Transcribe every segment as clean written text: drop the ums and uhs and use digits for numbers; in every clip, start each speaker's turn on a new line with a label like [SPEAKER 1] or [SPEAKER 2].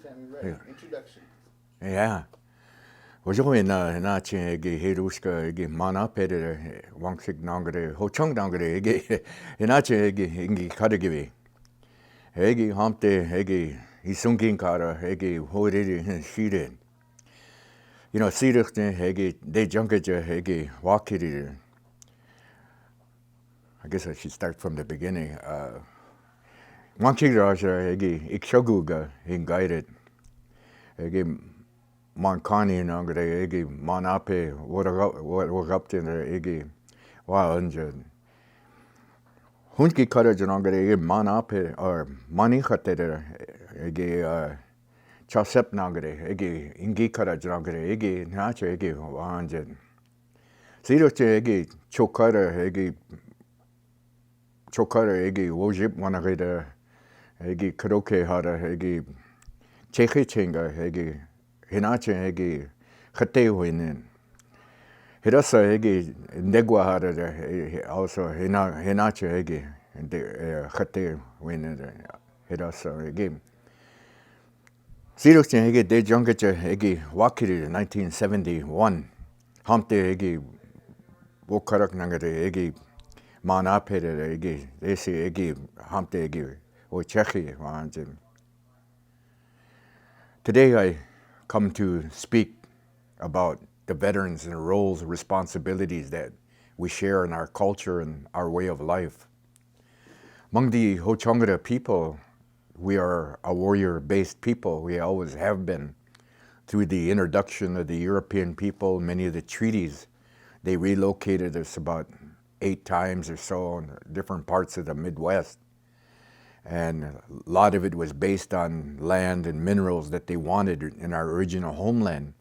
[SPEAKER 1] Yeah.
[SPEAKER 2] Introduction.
[SPEAKER 1] Yeah. Aujourd'hui, na ege heruska ege mana pere wangsik nangre hochong nangre ege inache ege ingi kadagivi ege hamte ege isungin kara ege hoiri shire. You know, sirichte ege de junkaja ege wakiri. I guess I should start from the beginning. Wangsik raja ege ikshaguga in guided ege Mankani nangre egi manape waragapte egi wa anje hunki kara nangre egi manape or mani khatere egi chasep nangre egi ingi kara nangre egi nache egi wa anje siroche egi chokara egi wojip wanagida egi kroke hara egi cheche chenga egi hinache egi khate huinen hirasa egi ndegwa hara also hinache egi khate huinen hirasa egi siroche egi de jongache egi wakiri 1971 hamte egi wokarak nangare egi manapere egi esi egi hamte egi o chechi wanjin. Today I come to speak about the veterans and the roles and responsibilities that we share in our culture and our way of life. Among the Ho-Changara people, we are a warrior-based people. We always have been. Through the introduction of the European people, many of the treaties, they relocated us about 8 times or so in different parts of the Midwest. And a lot of it was based on land and minerals that they wanted in our original homeland.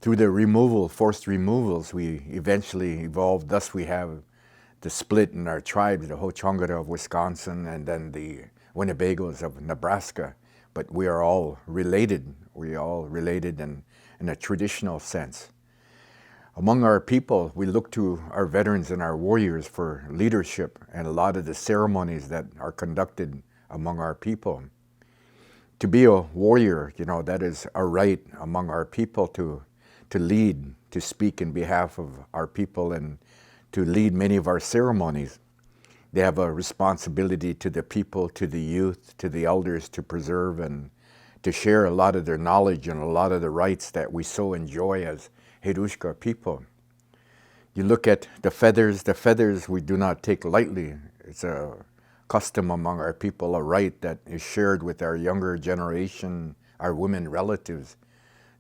[SPEAKER 1] Through the forced removals, we eventually evolved. Thus we have the split in our tribes, the Ho-Changara of Wisconsin and then the Winnebagos of Nebraska. But we are all related. We are all related in a traditional sense. Among our people, we look to our veterans and our warriors for leadership and a lot of the ceremonies that are conducted among our people. To be a warrior, you know, that is a right among our people to lead, to speak in behalf of our people and to lead many of our ceremonies. They have a responsibility to the people, to the youth, to the elders to preserve and to share a lot of their knowledge and a lot of the rights that we so enjoy as Herushka people. You look at the feathers we do not take lightly. It's a custom among our people, a right that is shared with our younger generation, our women relatives,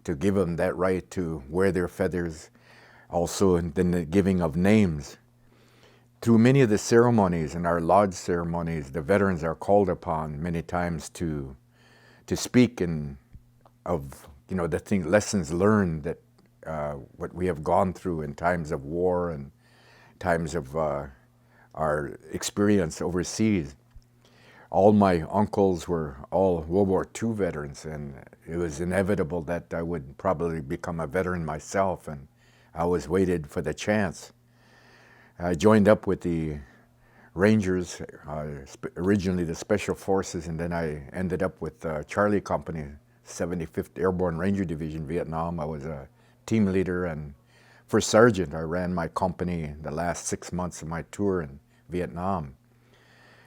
[SPEAKER 1] to give them that right to wear their feathers, also in the giving of names. Through many of the ceremonies and our lodge ceremonies, the veterans are called upon many times to speak of the lessons learned that what we have gone through in times of war and times of our experience overseas. All my uncles were all World War II veterans, and it was inevitable that I would probably become a veteran myself, and I always waited for the chance. I joined up with the Rangers, originally the Special Forces, and then I ended up with Charlie Company, 75th Airborne Ranger Division, Vietnam. I was a team leader and first sergeant. I ran my company the last 6 months of my tour in Vietnam.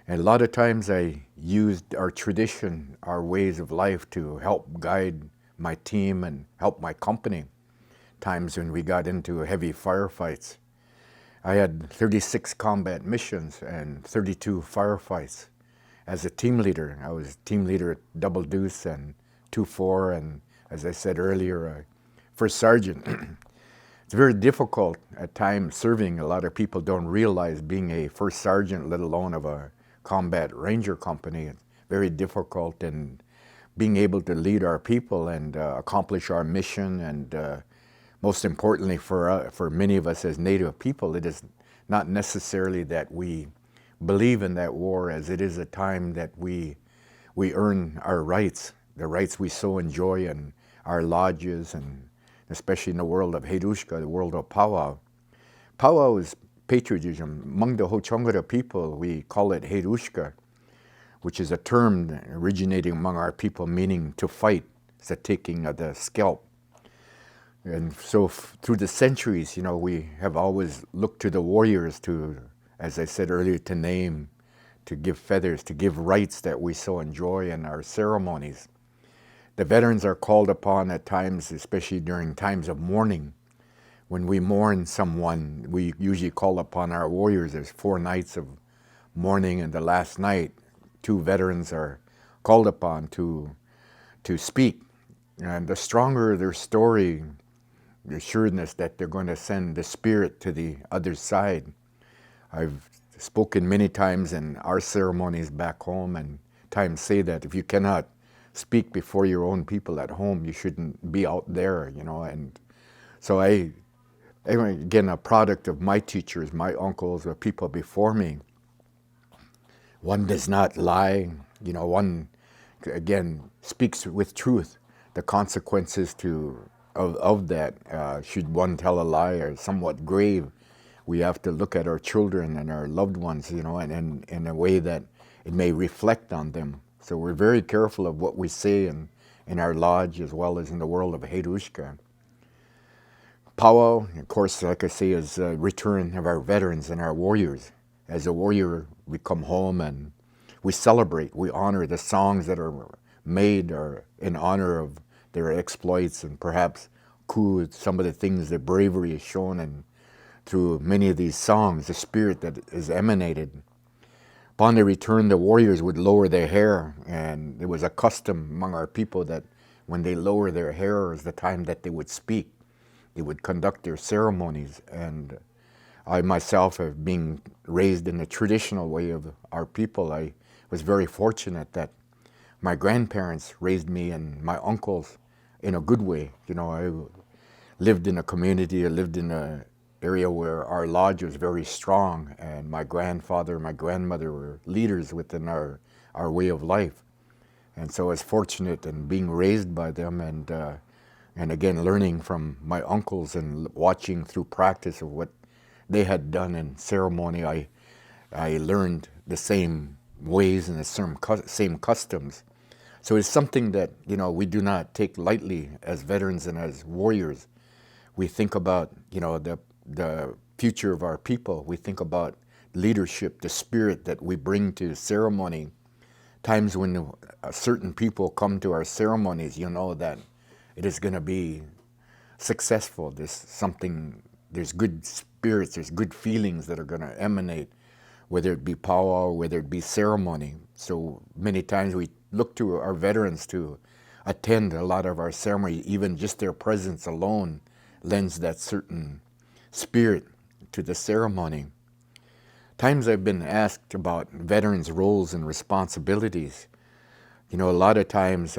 [SPEAKER 1] And a lot of times I used our tradition, our ways of life to help guide my team and help my company. Times when we got into heavy firefights. I had 36 combat missions and 32 firefights. As a team leader, I was team leader at Double Deuce and 2-4, and as I said earlier, first sergeant. It's very difficult at times serving. A lot of people don't realize being a first sergeant, let alone of a combat ranger company. It's very difficult in being able to lead our people and accomplish our mission. And most importantly, for many of us as Native people, it is not necessarily that we believe in that war, as it is a time that we earn our rights, the rights we so enjoy in our lodges and especially in the world of Herushka, the world of powwow. Powwow is patriotism. Among the Ho-Changara people, we call it Herushka. which is a term originating among our people meaning to fight. It's the taking of the scalp. And so through the centuries, we have always looked to the warriors to, as I said earlier, to name, to give feathers, to give rights that we so enjoy in our ceremonies. The veterans are called upon at times, especially during times of mourning. When we mourn someone, we usually call upon our warriors. There's 4 nights of mourning, and the last night, 2 veterans are called upon to speak. And the stronger their story, the assuredness that they're going to send the spirit to the other side. I've spoken many times in our ceremonies back home, and times say that if you cannot speak before your own people at home, you shouldn't be out there, and so I again, a product of my teachers, my uncles, or people before me. One does not lie, one, again, speaks with truth. The consequences of that, should one tell a lie, are somewhat grave. We have to look at our children and our loved ones, and in a way that it may reflect on them. So we're very careful of what we say in our lodge as well as in the world of Herushka. Powwow, of course, like I say, is a return of our veterans and our warriors. As a warrior, we come home and we celebrate, we honor the songs that are made or in honor of their exploits, and perhaps some of the things, the bravery is shown, and through many of these songs, the spirit that is emanated. Upon their return, the warriors would lower their hair, and there was a custom among our people that when they lower their hair is the time that they would speak. They would conduct their ceremonies, and I myself, have been raised in the traditional way of our people. I was very fortunate that my grandparents raised me and my uncles in a good way. I lived in a community, I lived in an area where our lodge was very strong, and my grandfather and my grandmother were leaders within our way of life. And so I was fortunate in being raised by them, and again, learning from my uncles and watching through practice of what they had done in ceremony. I learned the same ways and the same customs. So it's something that, we do not take lightly as veterans and as warriors. We think about, the future of our people. We think about leadership, the spirit that we bring to ceremony. Times when certain people come to our ceremonies, that it is going to be successful. There's good spirits, there's good feelings that are going to emanate, whether it be powwow, whether it be ceremony. So many times we look to our veterans to attend a lot of our ceremony. Even just their presence alone lends that certain spirit to the ceremony. Times I've been asked about veterans' roles and responsibilities. A lot of times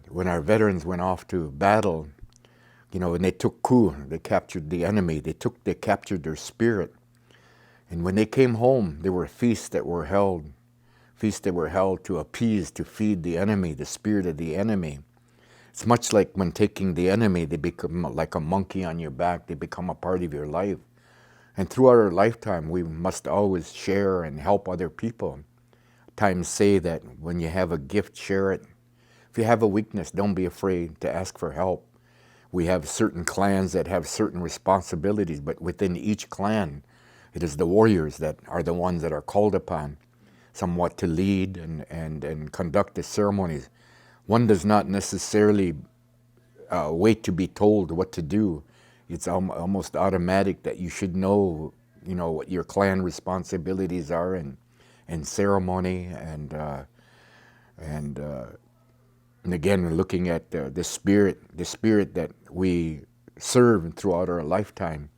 [SPEAKER 1] when our veterans went off to battle, when they took coup, they captured the enemy, they captured their spirit. And when they came home, there were feasts that were held to appease, to feed the enemy, the spirit of the enemy. It's much like when taking the enemy, they become like a monkey on your back, they become a part of your life. And throughout our lifetime, we must always share and help other people. Times say that when you have a gift, share it. If you have a weakness, don't be afraid to ask for help. We have certain clans that have certain responsibilities, but within each clan, it is the warriors that are the ones that are called upon somewhat to lead and conduct the ceremonies. One does not necessarily wait to be told what to do. It's almost automatic that you should know, what your clan responsibilities are in ceremony, and again, looking at the spirit that we serve throughout our lifetime.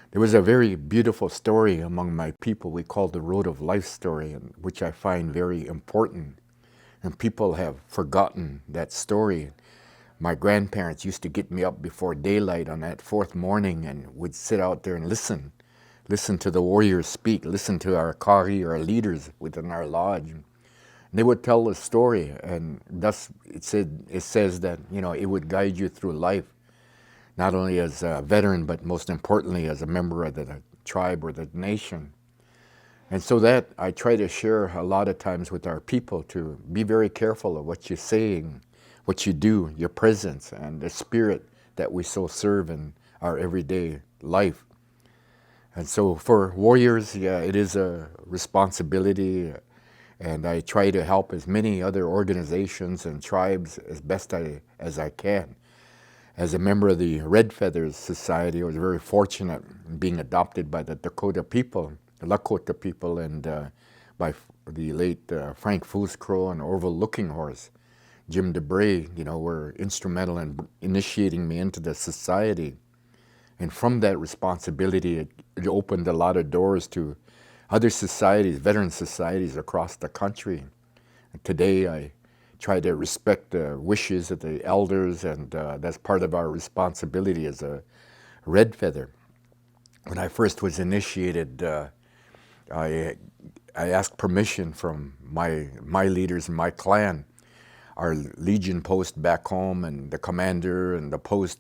[SPEAKER 1] There was a very beautiful story among my people we call the Road of Life story, which I find very important. And people have forgotten that story. My grandparents used to get me up before daylight on that 4th morning and would sit out there and listen to the warriors speak, listen to our kari, our leaders within our lodge. And they would tell the story, and thus it says that, it would guide you through life, not only as a veteran, but most importantly as a member of the tribe or the nation. And so that I try to share a lot of times with our people, to be very careful of what you're saying, what you do, your presence, and the spirit that we so serve in our everyday life. And so for warriors, yeah, it is a responsibility, and I try to help as many other organizations and tribes as best as I can. As a member of the Red Feathers Society, I was very fortunate in being adopted by the Dakota people, the Lakota people, and by the late Frank Footscrow and Orville Looking Horse. Jim DeBray, were instrumental in initiating me into the society. And from that responsibility, it opened a lot of doors to other societies, veteran societies across the country. And today, I try to respect the wishes of the elders, and that's part of our responsibility as a Red Feather. When I first was initiated, I asked permission from my leaders in my clan, our Legion post back home, and the commander and the post.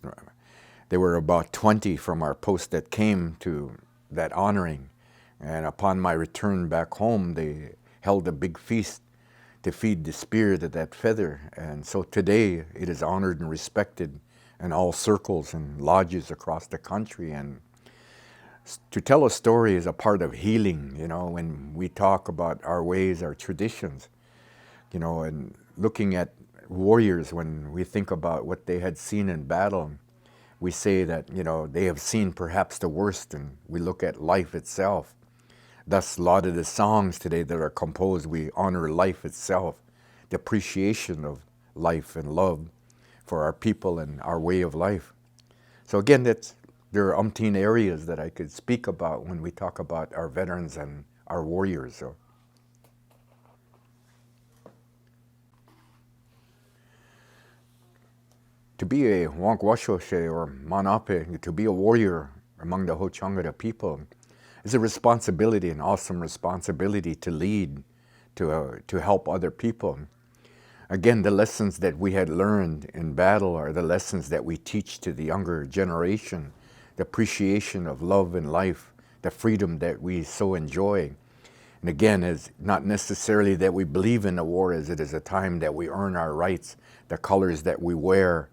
[SPEAKER 1] There were about 20 from our post that came to that honoring. And upon my return back home, they held a big feast to feed the spirit of that feather. And so today it is honored and respected in all circles and lodges across the country. And to tell a story is a part of healing, when we talk about our ways, our traditions, and looking at warriors, when we think about what they had seen in battle, we say that, they have seen perhaps the worst, and we look at life itself. Thus, a lot of the songs today that are composed, we honor life itself, the appreciation of life and love for our people and our way of life. So again, there are umpteen areas that I could speak about when we talk about our veterans and our warriors. So. To be a Wankwaschoshe or Manape, to be a warrior among the Ho-Changada people, is a responsibility, an awesome responsibility to lead, to help other people. Again, the lessons that we had learned in battle are the lessons that we teach to the younger generation, the appreciation of love and life, the freedom that we so enjoy. And again, it's not necessarily that we believe in the war, as it is a time that we earn our rights, the colors that we wear,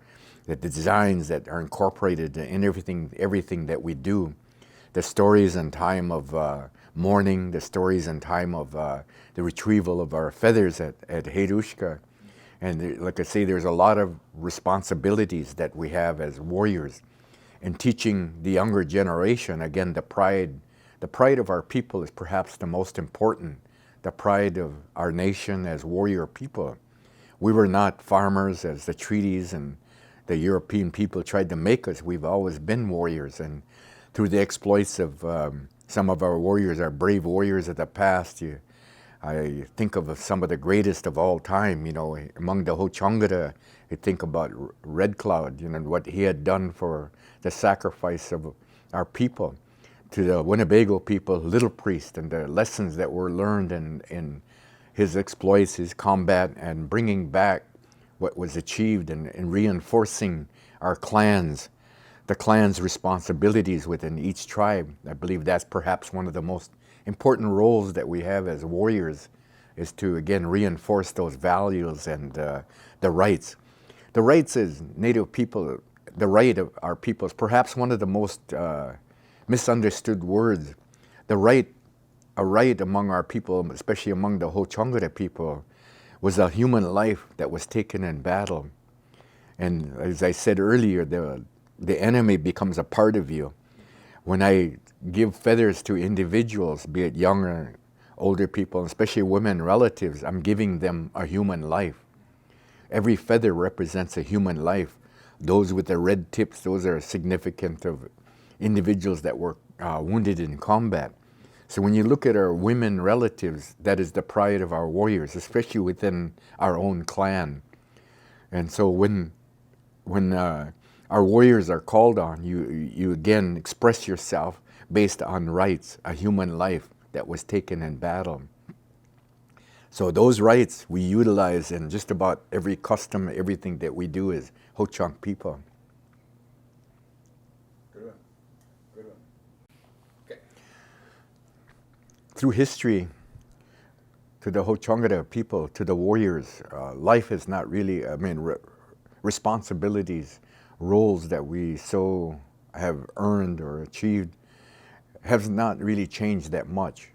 [SPEAKER 1] the designs that are incorporated in everything that we do. The stories in time of mourning, the stories in time of the retrieval of our feathers at Herushka. And like I say, there's a lot of responsibilities that we have as warriors in teaching the younger generation. Again, the pride of our people is perhaps the most important, the pride of our nation as warrior people. We were not farmers as the treaties and the European people tried to make us. We've always been warriors, and through the exploits of some of our warriors, our brave warriors of the past, I think of some of the greatest of all time, among the Ho-Changada. I think about Red Cloud, what he had done for the sacrifice of our people. To the Winnebago people, Little Priest, and the lessons that were learned in his exploits, his combat, and bringing back what was achieved and reinforcing our clans, the clan's responsibilities within each tribe. I believe that's perhaps one of the most important roles that we have as warriors, is to, again, reinforce those values and the rights. The rights as Native people, the right of our people is perhaps one of the most misunderstood words. A right among our people, especially among the Ho-Changada people, was a human life that was taken in battle. And as I said earlier, the enemy becomes a part of you. When I give feathers to individuals, be it younger, older people, especially women relatives, I'm giving them a human life. Every feather represents a human life. Those with the red tips, those are significant of individuals that were wounded in combat. So when you look at our women relatives, that is the pride of our warriors, especially within our own clan. And so when our warriors are called on, you again express yourself based on rights, a human life that was taken in battle. So those rights we utilize in just about every custom, everything that we do as Ho-Chunk people. through history, to the Ho-Changada people, to the warriors, life is not really, responsibilities, roles that we so have earned or achieved have not really changed that much.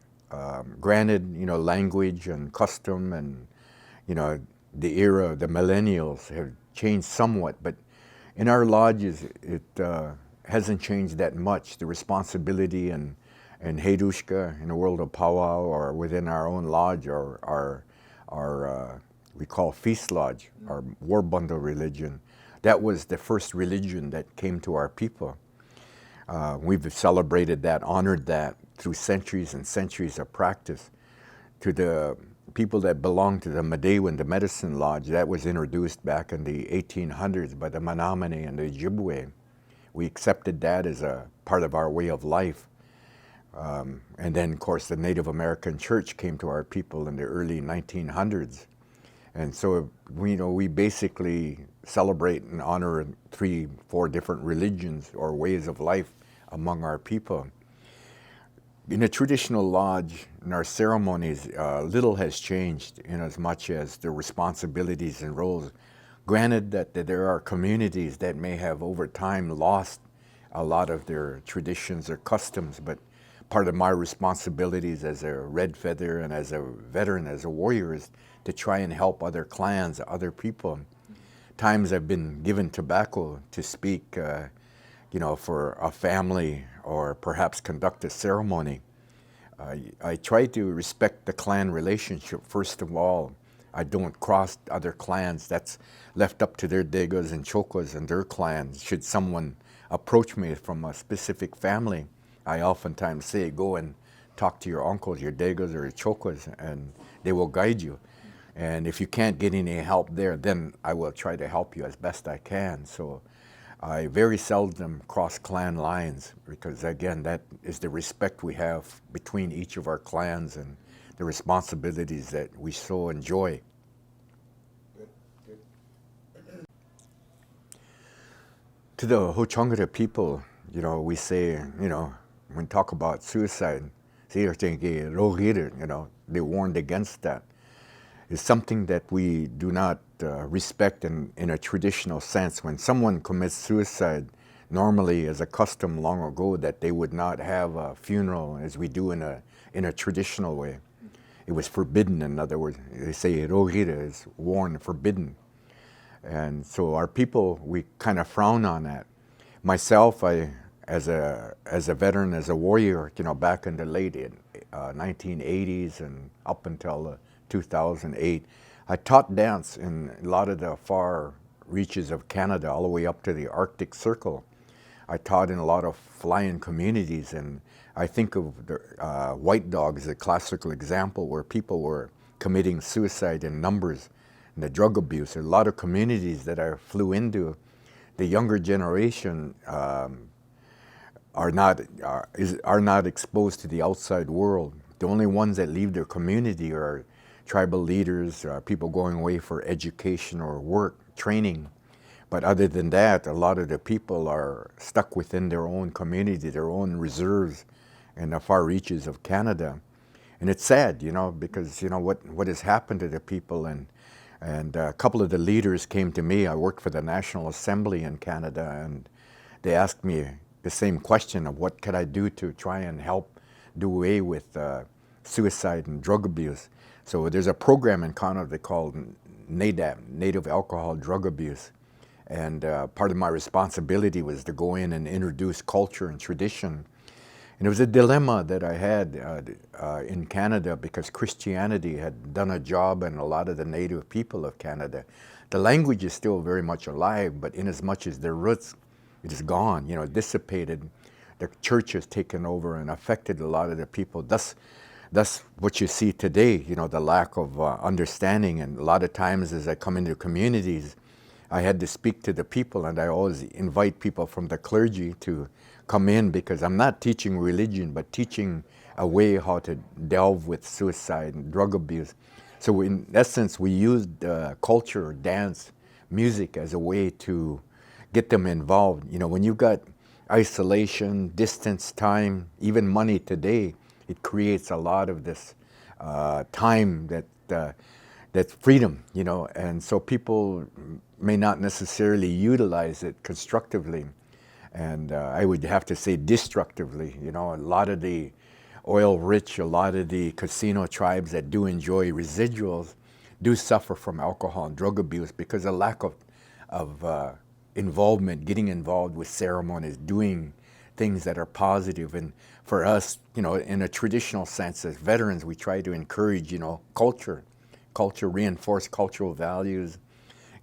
[SPEAKER 1] Granted, language and custom and, the era, the millennials have changed somewhat, but in our lodges, it hasn't changed that much. The responsibility and Heidushka in the world of powwow or within our own lodge or our we call feast lodge, our war bundle religion. That was the first religion that came to our people. We've celebrated that, honored that through centuries and centuries of practice. To the people that belong to the Madewan, the medicine lodge, that was introduced back in the 1800s by the Menominee and the Ojibwe. We accepted that as a part of our way of life. And then, of course, the Native American Church came to our people in the early 1900s. And so, we basically celebrate and honor 3-4 different religions or ways of life among our people. In a traditional lodge, in our ceremonies, little has changed in as much as the responsibilities and roles. Granted that there are communities that may have over time lost a lot of their traditions or customs, but part of my responsibilities as a red feather and as a veteran, as a warrior, is to try and help other clans, other people. Times I've been given tobacco to speak, for a family or perhaps conduct a ceremony. I try to respect the clan relationship first of all. I don't cross other clans. That's left up to their Degas and Chokas and their clans. Should someone approach me from a specific family, I oftentimes say, go and talk to your uncles, your Degas or your Chokas, and they will guide you. And if you can't get any help there, then I will try to help you as best I can. So I very seldom cross clan lines because, again, that is the respect we have between each of our clans and the responsibilities that we so enjoy. Good. To the Ho-Changada people, we say, when talk about suicide, they warned against that. It's something that we do not respect in a traditional sense. When someone commits suicide, normally as a custom long ago that they would not have a funeral as we do in a traditional way. It was forbidden. In other words, they say rohira is warned, forbidden. And so our people, we kind of frown on that. Myself, as a veteran, as a warrior, back in the late 1980s and up until 2008, I taught dance in a lot of the far reaches of Canada, all the way up to the Arctic Circle. I taught in a lot of fly-in communities, and I think of the White Dog as a classical example where people were committing suicide in numbers, and the drug abuse. There are a lot of communities that I flew into. The younger generation are not exposed to the outside world. The only ones that leave their community are tribal leaders, people going away for education or work, training. But other than that, a lot of the people are stuck within their own community, their own reserves in the far reaches of Canada. And it's sad, because, what has happened to the people. And a couple of the leaders came to me. I worked for the National Assembly in Canada, and they asked me the same question of what could I do to try and help do away with suicide and drug abuse. So there's a program in Canada they call NADAB, Native Alcohol Drug Abuse. And part of my responsibility was to go in and introduce culture and tradition. And it was a dilemma that I had in Canada because Christianity had done a job in a lot of the native people of Canada. The language is still very much alive, but in as much as their roots, it is gone, dissipated. The church has taken over and affected a lot of the people. Thus what you see today, the lack of understanding. And a lot of times as I come into communities, I had to speak to the people, and I always invite people from the clergy to come in because I'm not teaching religion, but teaching a way how to delve with suicide and drug abuse. So in essence, we used culture, dance, music as a way to get them involved. When you've got isolation, distance, time, even money today, it creates a lot of this time that's freedom, you know, and so people may not necessarily utilize it constructively, and I would have to say destructively. You know, a lot of the oil-rich, a lot of the casino tribes that do enjoy residuals do suffer from alcohol and drug abuse because of lack of involvement, getting involved with ceremonies, doing things that are positive. And for us, you know, in a traditional sense, as veterans, we try to encourage, you know, culture, reinforce cultural values.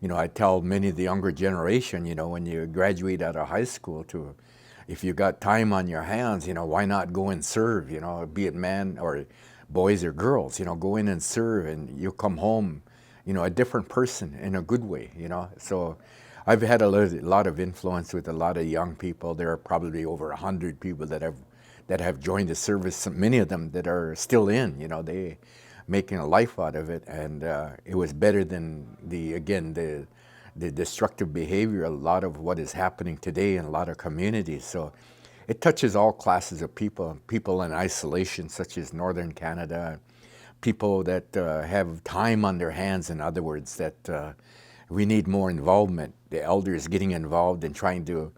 [SPEAKER 1] You know, I tell many of the younger generation, you know, when you graduate out of high school, to, if you got time on your hands, you know, why not go and serve, you know, be it man or boys or girls, you know, go in and serve, and you'll come home, you know, a different person in a good way, you know. So I've had a lot of influence with a lot of young people. There are probably over 100 people that have joined the service, many of them that are still in, you know, they making a life out of it, and it was better than the destructive behavior, a lot of what is happening today in a lot of communities. So it touches all classes of people in isolation, such as Northern Canada, people that have time on their hands, in other words, that we need more involvement. The elders getting involved and trying to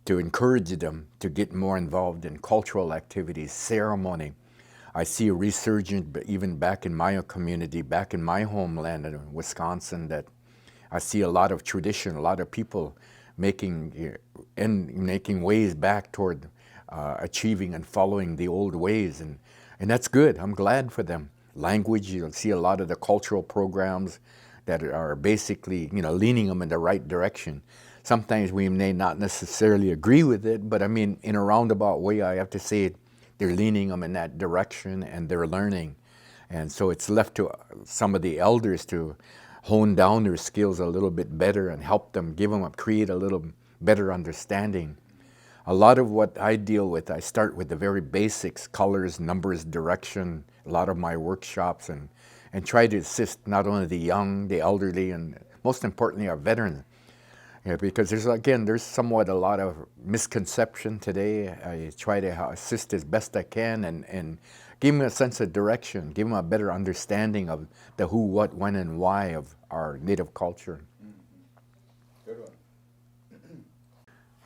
[SPEAKER 1] encourage them to get more involved in cultural activities, ceremony. I see a resurgence even back in my community, back in my homeland in Wisconsin, that I see a lot of tradition, a lot of people making ways back toward achieving and following the old ways, and that's good. I'm glad for them. Language, you'll see a lot of the cultural programs that are basically, you know, leaning them in the right direction. Sometimes we may not necessarily agree with it, but I mean, in a roundabout way, I have to say they're leaning them in that direction, and they're learning. And so it's left to some of the elders to hone down their skills a little bit better and help them, create a little better understanding. A lot of what I deal with, I start with the very basics, colors, numbers, direction, a lot of my workshops, and try to assist not only the young, the elderly, and most importantly, our veterans. Yeah, because there's somewhat a lot of misconception today. I try to assist as best I can and give them a sense of direction, give them a better understanding of the who, what, when, and why of our native culture.
[SPEAKER 2] Good one.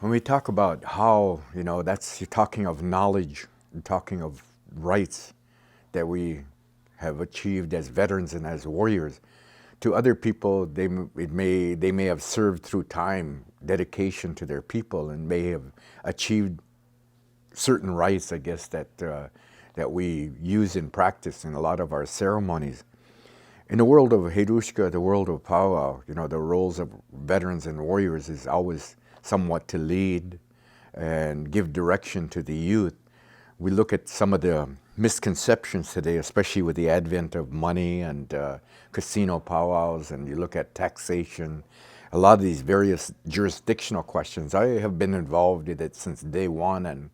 [SPEAKER 1] When we talk about how, you know, you're talking of knowledge, you're talking of rights that we have achieved as veterans and as warriors. To other people, they may have served through time, dedication to their people, and may have achieved certain rights, I guess, that we use in practice in a lot of our ceremonies. In the world of Herushka, the world of powwow, you know, the roles of veterans and warriors is always somewhat to lead and give direction to the youth. We look at some of the misconceptions today, especially with the advent of money and casino powwows, and you look at taxation, a lot of these various jurisdictional questions. I have been involved with it since day one, and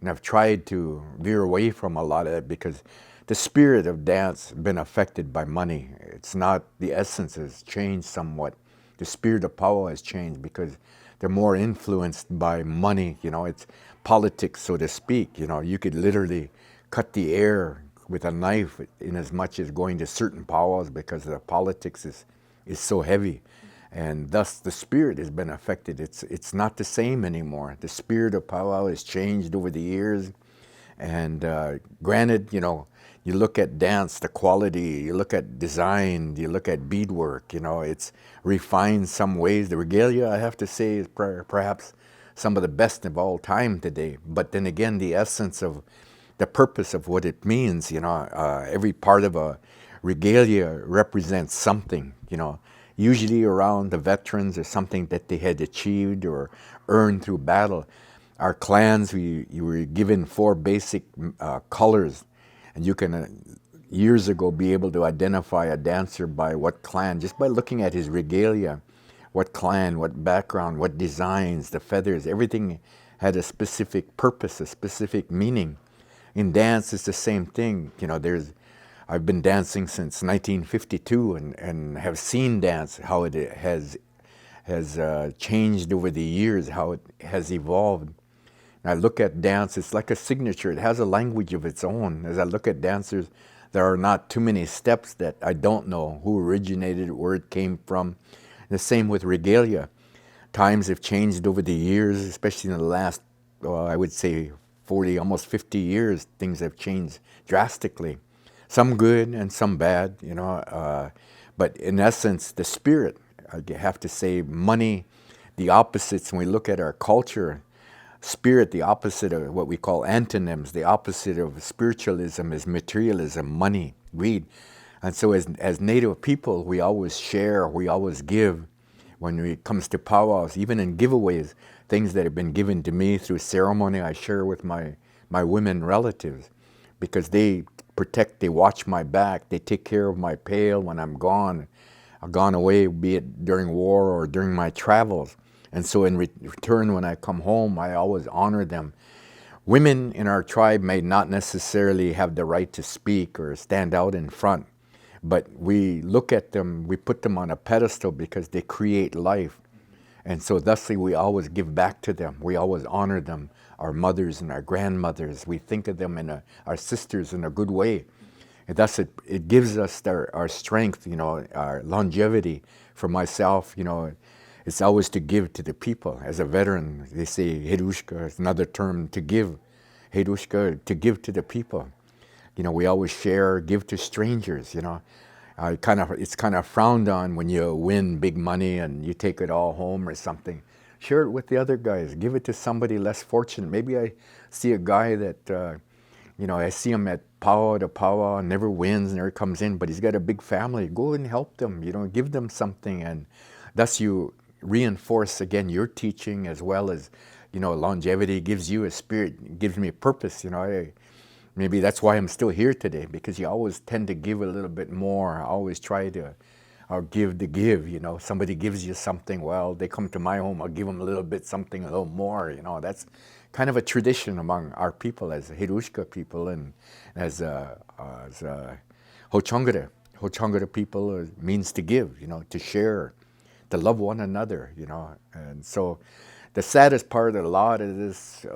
[SPEAKER 1] I've tried to veer away from a lot of it because the spirit of dance has been affected by money. It's not, the essence has changed somewhat. The spirit of powwow has changed because they're more influenced by money. You know, it's politics, so to speak. You know, you could literally cut the air with a knife in as much as going to certain powwows because the politics is so heavy. And thus the spirit has been affected. It's not the same anymore. The spirit of powwow has changed over the years. And granted, you know, you look at dance, the quality, you look at design, you look at beadwork, you know, it's refined some ways. The regalia, I have to say, is perhaps some of the best of all time today. But then again, the essence of the purpose of what it means, you know, every part of a regalia represents something, you know, usually around the veterans or something that they had achieved or earned through battle. Our clans, you were given 4 basic colors, and you can, years ago, be able to identify a dancer by what clan, just by looking at his regalia, what clan, what background, what designs, the feathers, everything had a specific purpose, a specific meaning. In dance, it's the same thing. You know, I've been dancing since 1952 and have seen dance, how it has changed over the years, how it has evolved. I look at dance, it's like a signature. It has a language of its own. As I look at dancers, there are not too many steps that I don't know who originated it, where it came from. The same with regalia. Times have changed over the years, especially in the last, I would say 40, almost 50 years, things have changed drastically. Some good and some bad, but in essence, the spirit, I have to say, money, the opposites, when we look at our culture, spirit, the opposite of what we call antonyms, the opposite of spiritualism is materialism, money, greed. And so as Native people, we always share, we always give. When it comes to powwows, even in giveaways, things that have been given to me through ceremony, I share with my women relatives, because they protect, they watch my back, they take care of my pail when I'm gone. I've gone away, be it during war or during my travels. And so in return, when I come home, I always honor them. Women in our tribe may not necessarily have the right to speak or stand out in front, but we look at them, we put them on a pedestal because they create life. And so thusly, we always give back to them. We always honor them, our mothers and our grandmothers. We think of them our sisters in a good way. And thus it gives us our strength, our longevity. For myself, it's always to give to the people. As a veteran, they say herushka is another term to give. Herushka, to give to the people. We always share, give to strangers, It's kind of frowned on when you win big money and you take it all home or something. Share it with the other guys. Give it to somebody less fortunate. Maybe I see a guy that, I see him at powwow to powwow, never wins, never comes in, but he's got a big family. Go and help them, give them something. And thus you reinforce, again, your teaching as well as, longevity gives you a spirit, gives me a purpose. Maybe that's why I'm still here today, because you always tend to give a little bit more. I always try to give to give, Somebody gives you something, well, they come to my home, I'll give them a little bit something, a little more, That's kind of a tradition among our people as Hirushka people and as Hochangara. Hochangara people means to give, to share, to love one another, And so the saddest part of a lot of this,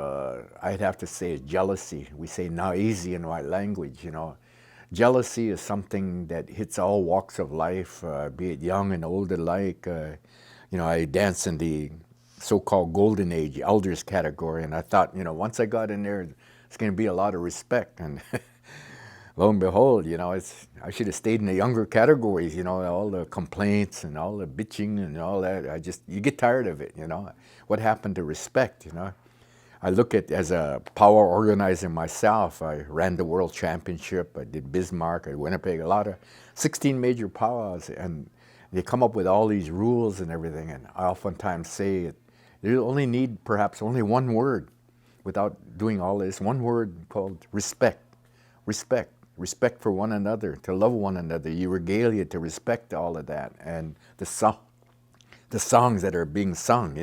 [SPEAKER 1] I'd have to say, is jealousy. We say now easy in my language, Jealousy is something that hits all walks of life, be it young and old alike. I dance in the so-called golden age, elders category, and I thought, once I got in there, it's going to be a lot of respect. And lo and behold, I should have stayed in the younger categories, all the complaints and all the bitching and all that. You get tired of it, What happened to respect, I look at, as a power organizer myself, I ran the World Championship, I did Bismarck, I Winnipeg, a lot of 16 major powwows, and they come up with all these rules and everything, and I oftentimes say you only need perhaps only one word without doing all this, one word called respect. Respect. Respect for one another, to love one another, you regalia, to respect all of that, and the songs that are being sung,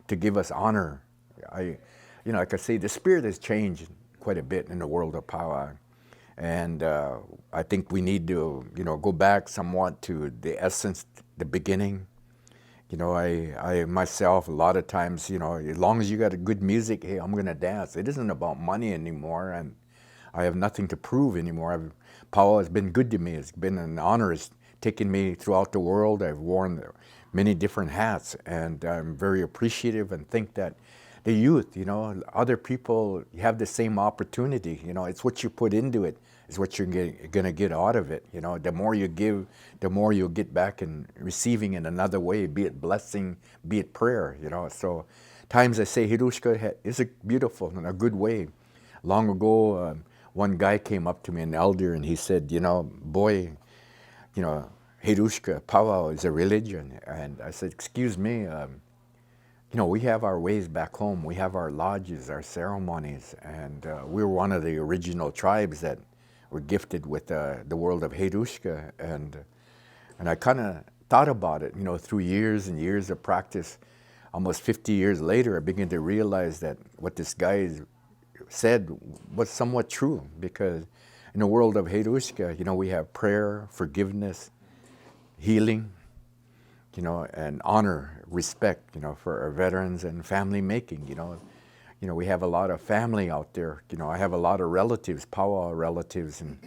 [SPEAKER 1] to give us honor. Like I say, the spirit has changed quite a bit in the world of powwow. And I think we need to, go back somewhat to the essence, the beginning. I myself, a lot of times, as long as you got a good music, hey, I'm going to dance. It isn't about money anymore, and I have nothing to prove anymore. Powwow has been good to me. It's been an honor. It's taken me throughout the world. I've worn many different hats, and I'm very appreciative and think that the youth, other people have the same opportunity. It's what you put into it is what you're going to get out of it. The more you give, the more you'll get back in receiving in another way, be it blessing, be it prayer. So times I say Hirushka is a beautiful in a good way. Long ago, one guy came up to me, an elder, and he said, boy, Hirushka, powwow is a religion. And I said, excuse me, we have our ways back home. We have our lodges, our ceremonies, and we were one of the original tribes that were gifted with the world of Hirushka. And I kind of thought about it, through years and years of practice. Almost 50 years later, I began to realize that what this guy said was somewhat true, because in the world of Hirushka, we have prayer, forgiveness, healing, and honor, respect, for our veterans and family making, we have a lot of family out there. I have a lot of relatives, powwow relatives, and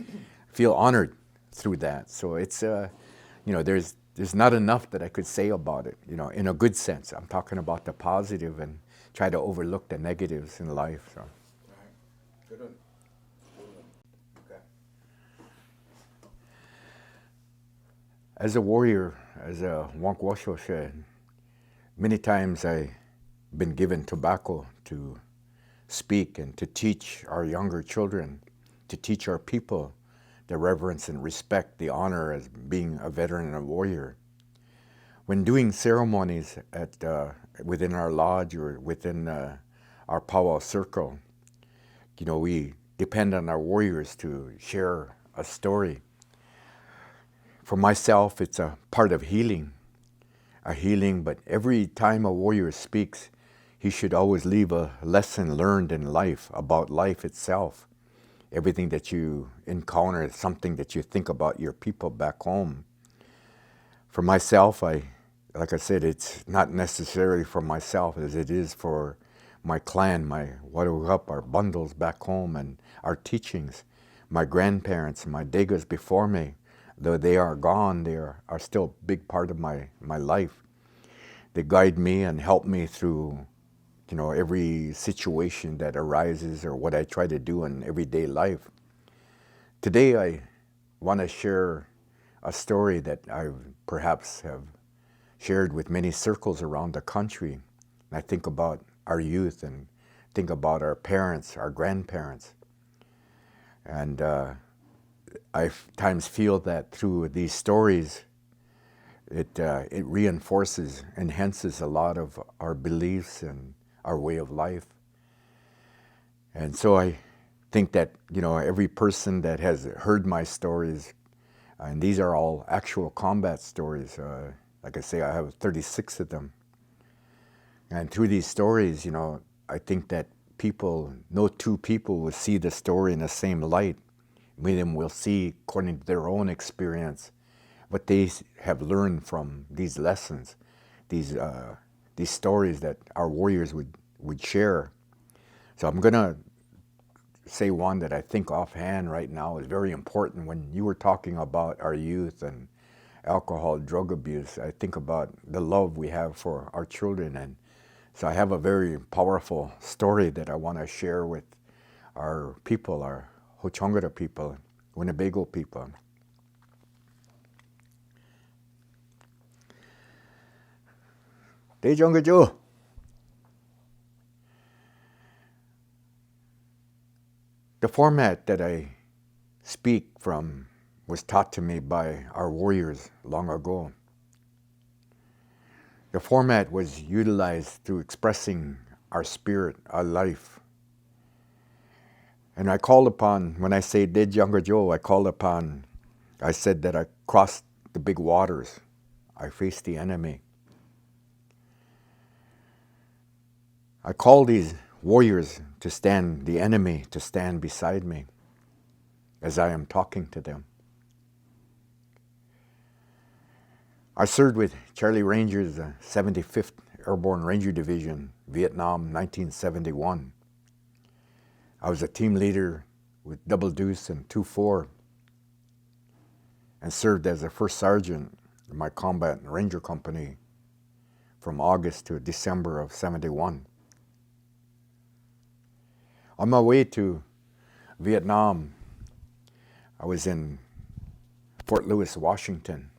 [SPEAKER 1] feel honored through that. So it's, there's not enough that I could say about it, in a good sense. I'm talking about the positive and try to overlook the negatives in life. So.
[SPEAKER 2] All right. Good one. Good one. Okay.
[SPEAKER 1] As a warrior, as a Wankwasho, many times I've been given tobacco to speak and to teach our younger children, to teach our people the reverence and respect, the honor as being a veteran and a warrior. When doing ceremonies within our lodge or within our powwow circle, we depend on our warriors to share a story. For myself, it's a part of healing, but every time a warrior speaks, he should always leave a lesson learned in life, about life itself. Everything that you encounter is something that you think about your people back home. For myself, like I said, it's not necessarily for myself as it is for my clan, my Waruhap, our bundles back home, and our teachings. My grandparents, my Degas before me, though they are gone, they are still a big part of my life. They guide me and help me through every situation that arises or what I try to do in everyday life. Today I want to share a story that I perhaps have shared with many circles around the country. And I think about our youth and think about our parents, our grandparents. And I times feel that through these stories, it reinforces, enhances a lot of our beliefs and our way of life. And so I think that, every person that has heard my stories, and these are all actual combat stories, like I say, I have 36 of them. And through these stories, I think that no two people will see the story in the same light. Many of them will see, according to their own experience, what they have learned from these lessons, these stories that our warriors would share. So I'm going to say one that I think offhand right now is very important. When you were talking about our youth and alcohol, drug abuse, I think about the love we have for our children. And so I have a very powerful story that I want to share with our people, our Ho-Changara people, Winnebago people. Dejongajo. The format that I speak from was taught to me by our warriors long ago. The format was utilized through expressing our spirit, our life. And I called upon, when I say Dejongajo, I said that I crossed the big waters. I faced the enemy. I call these warriors to stand, the enemy to stand beside me as I am talking to them. I served with Charlie Rangers, 75th Airborne Ranger Division, Vietnam, 1971. I was a team leader with Double Deuce and 2-4 and served as a first sergeant in my combat ranger company from August to December of 71. On my way to Vietnam, I was in Fort Lewis, Washington.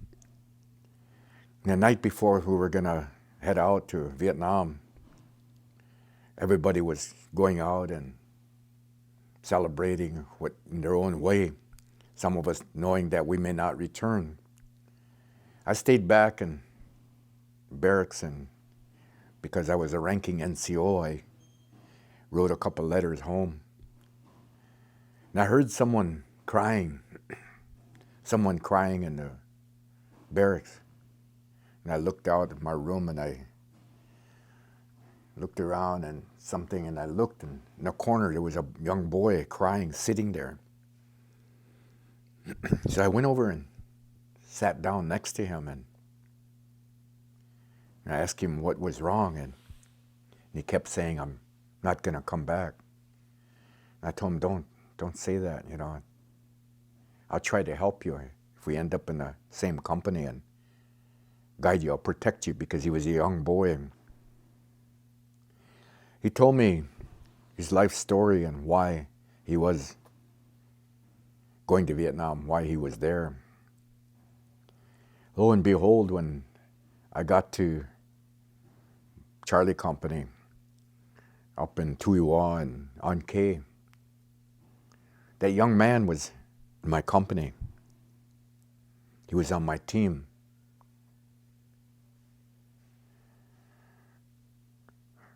[SPEAKER 1] And the night before we were going to head out to Vietnam, everybody was going out and celebrating in their own way, some of us knowing that we may not return. I stayed back in barracks, and because I was a ranking NCO, I wrote a couple letters home. And I heard someone crying in the barracks. And I looked out of my room and I looked around and I looked, and in the corner there was a young boy crying, sitting there. So I went over and sat down next to him, and I asked him what was wrong, and he kept saying, "I'm not going to come back. I told him, don't say that, you know. I'll try to help you. If we end up in the same company and guide you, I'll protect you, because he was a young boy. He told me his life story and why he was going to Vietnam, why he was there. Lo and behold, when I got to Charlie Company up in Tui Wa and An Khe, that young man was in my company. He was on my team.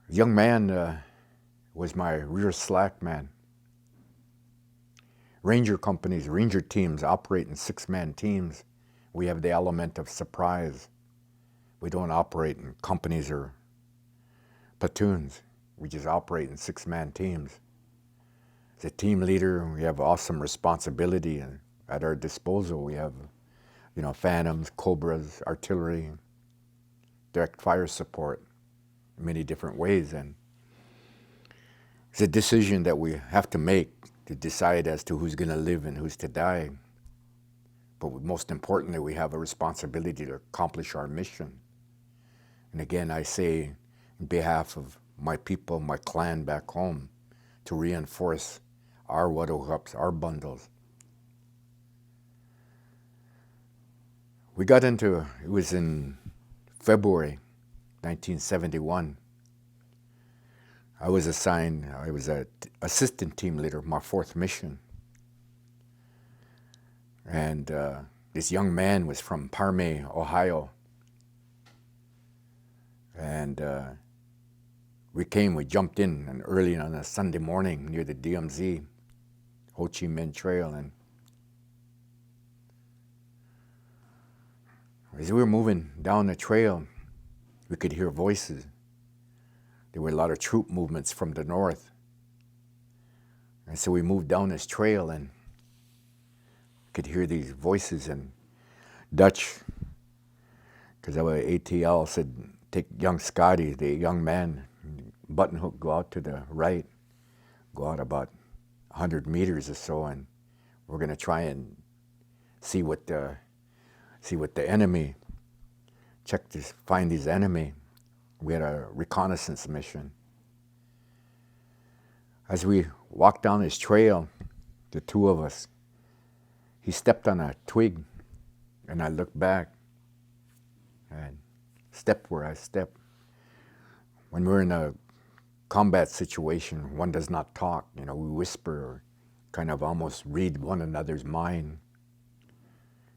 [SPEAKER 1] The young man was my rear slack man. Ranger companies, ranger teams operate in 6-man teams. We have the element of surprise. We don't operate in companies or platoons. We just operate in 6-man teams. As a team leader, we have awesome responsibility at our disposal. We have, you know, Phantoms, Cobras, artillery, direct fire support, in many different ways. And it's a decision that we have to make to decide as to who's going to live and who's to die. But most importantly, we have a responsibility to accomplish our mission. And again, I say, in behalf of my people, my clan back home, to reinforce our Wadohups, our bundles. We got into, it was in February 1971. I was assigned, I was an assistant team leader, my 4th mission. And this young man was from Parme, Ohio. And we jumped in and early on a Sunday morning near the DMZ, Ho Chi Minh Trail. And as we were moving down the trail, we could hear voices. There were a lot of troop movements from the north. And so we moved down this trail and could hear these voices in Dutch, because our ATL said, take young Scotty, the young man, button hook, go out to the right, go out about 100 meters or so, and we're going to try and see what the enemy, find his enemy. We had a reconnaissance mission. As we walked down this trail, the two of us, he stepped on a twig, and I looked back and stepped where I stepped. When we're in a combat situation, one does not talk. You know, we whisper or kind of almost read one another's mind.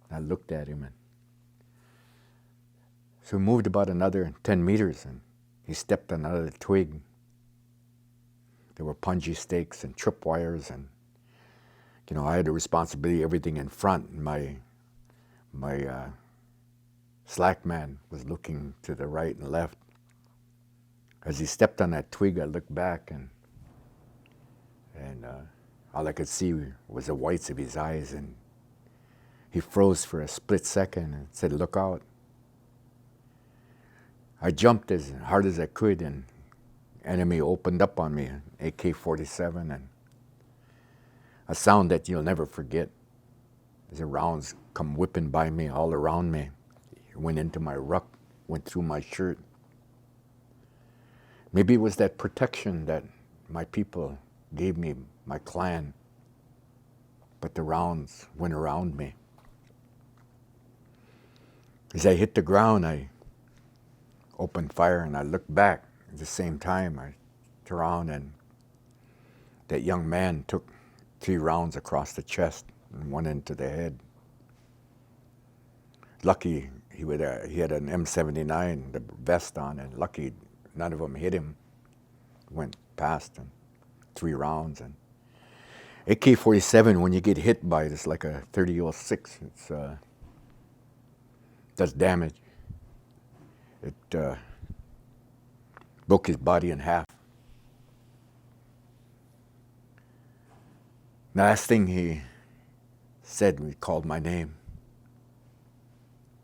[SPEAKER 1] And I looked at him, and so we moved about another 10 meters, and he stepped on another twig. There were punji stakes and tripwires, and you know, I had the responsibility of everything in front. And my slack man was looking to the right and left. As he stepped on that twig, I looked back, and all I could see was the whites of his eyes, and he froze for a split second and said, "Look out." I jumped as hard as I could, and enemy opened up on me, AK-47, and a sound that you'll never forget as the rounds come whipping by me, all around me. It went into my ruck, went through my shirt. Maybe it was that protection that my people gave me, my clan, but the rounds went around me. As I hit the ground, I opened fire, and I looked back. At the same time, I turned around, and that young man took 3 rounds across the chest and 1 into the head. Lucky he had an M79, the vest on, and lucky none of them hit him. Went past, and 3 rounds. And AK-47, when you get hit by it, it's like a .30-06. It's does damage. It broke his body in half. The last thing he said when he called my name,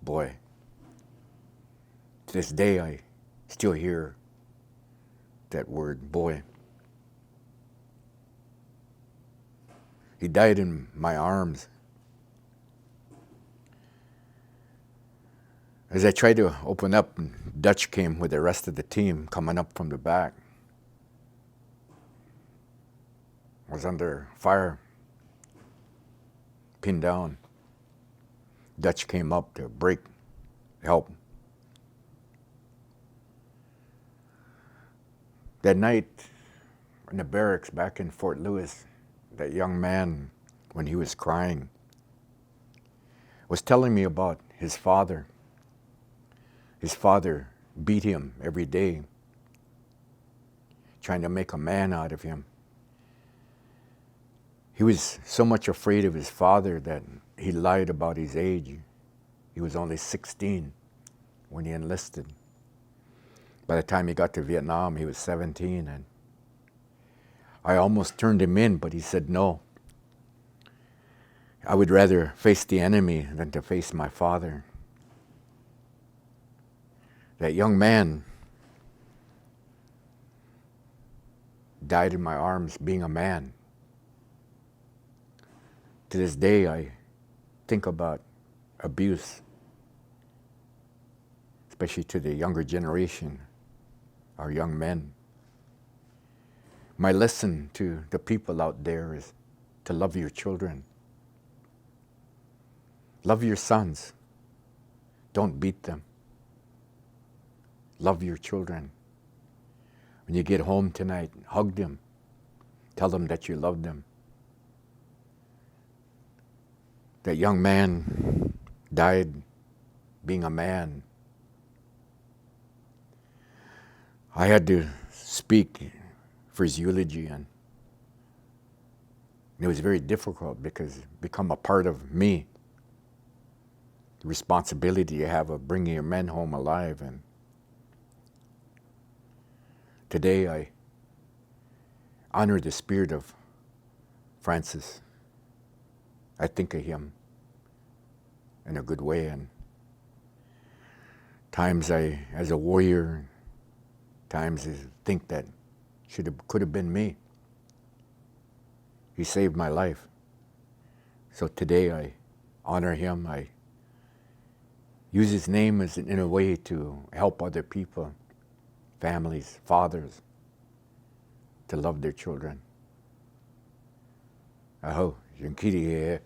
[SPEAKER 1] Boy. To this day, I still hear that word, boy. He died in my arms. As I tried to open up, Dutch came with the rest of the team coming up from the back. I was under fire, pinned down. Dutch came up to break, help. That night in the barracks back in Fort Lewis, that young man, when he was crying, was telling me about his father. His father beat him every day, trying to make a man out of him. He was so much afraid of his father that he lied about his age. He was only 16 when he enlisted. By the time he got to Vietnam, he was 17, and I almost turned him in, but he said no. I would rather face the enemy than to face my father. That young man died in my arms being a man. To this day, I think about abuse, especially to the younger generation, our young men. My lesson to the people out there is to love your children. Love your sons. Don't beat them. Love your children. When you get home tonight, hug them. Tell them that you love them. That young man died being a man. I had to speak for his eulogy, and it was very difficult because it became a part of me. The responsibility you have of bringing your men home alive. And today I honor the spirit of Francis. I think of him in a good way, and times I, as a warrior, times I think that could have been me. He saved my life. So today I honor him. I use his name as in a way to help other people, families, fathers, to love their children. Aho, Jinkiri here.